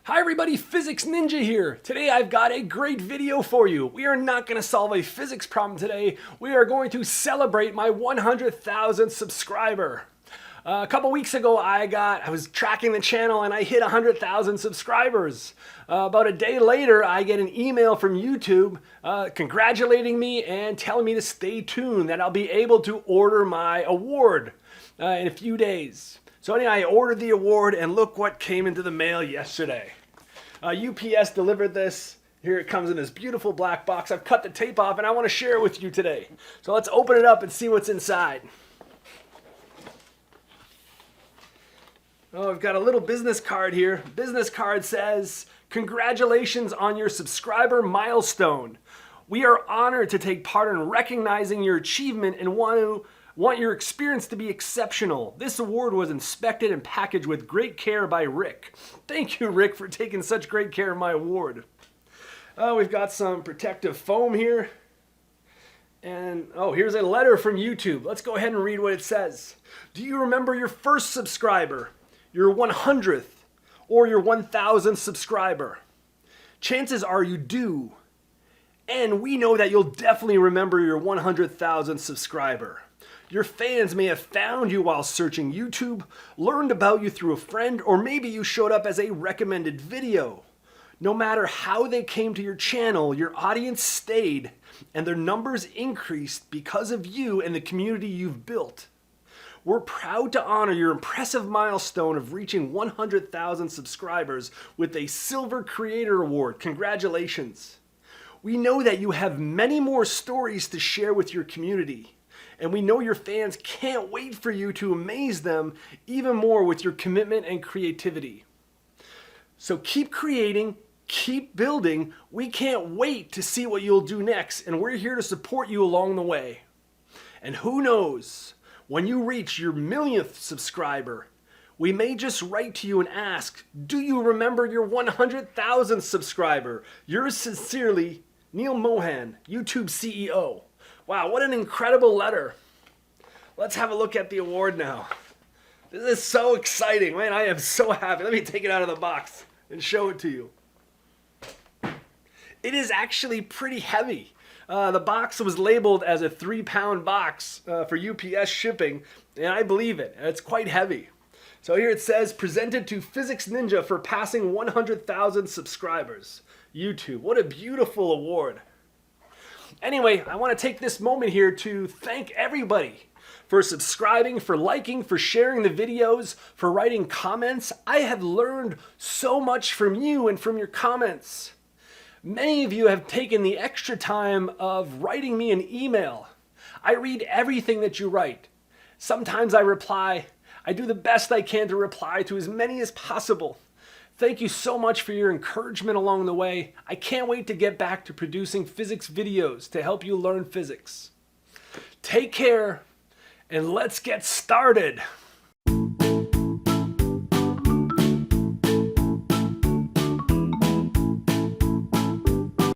Hi everybody, Physics Ninja here. Today I've got a great video for you. We are not going to solve a physics problem today. We are going to celebrate my 100,000th subscriber. A couple weeks ago I was tracking the channel and I hit 100,000 subscribers. About a day later I get an email from YouTube congratulating me and telling me to stay tuned, that I'll be able to order my award in a few days. So anyway, I ordered the award and look what came into the mail yesterday. UPS delivered this. Here it comes in this beautiful black box. I've cut the tape off and I want to share it with you today. So let's open it up and see what's inside. Oh, I've got a little business card here. Business card says, "Congratulations on your subscriber milestone. We are honored to take part in recognizing your achievement and want your experience to be exceptional. This award was inspected and packaged with great care by Rick." Thank you, Rick, for taking such great care of my award. We've got some protective foam here. And here's a letter from YouTube. Let's go ahead and read what it says. "Do you remember your first subscriber, your 100th, or your 1,000th subscriber? Chances are you do. And we know that you'll definitely remember your 100,000th subscriber. Your fans may have found you while searching YouTube, learned about you through a friend, or maybe you showed up as a recommended video. No matter how they came to your channel, your audience stayed, and their numbers increased because of you and the community you've built. We're proud to honor your impressive milestone of reaching 100,000 subscribers with a Silver Creator Award. Congratulations. We know that you have many more stories to share with your community. And we know your fans can't wait for you to amaze them even more with your commitment and creativity. So keep creating, keep building. We can't wait to see what you'll do next, and we're here to support you along the way. And who knows, when you reach your 1,000,000th subscriber, we may just write to you and ask, do you remember your 100,000th subscriber? Yours sincerely, Neil Mohan, YouTube CEO." Wow, what an incredible letter. Let's have a look at the award now. This is so exciting, man. I am so happy. Let me take it out of the box and show it to you. It is actually pretty heavy. The box was labeled as a 3-pound box for UPS shipping, and I believe it. It's quite heavy. So here it says, "Presented to Physics Ninja for passing 100,000 subscribers. YouTube." What a beautiful award. Anyway, I want to take this moment here to thank everybody for subscribing, for liking, for sharing the videos, for writing comments. I have learned so much from you and from your comments. Many of you have taken the extra time of writing me an email. I read everything that you write. Sometimes I reply. I do the best I can to reply to as many as possible. Thank you so much for your encouragement along the way. I can't wait to get back to producing physics videos to help you learn physics. Take care, and let's get started.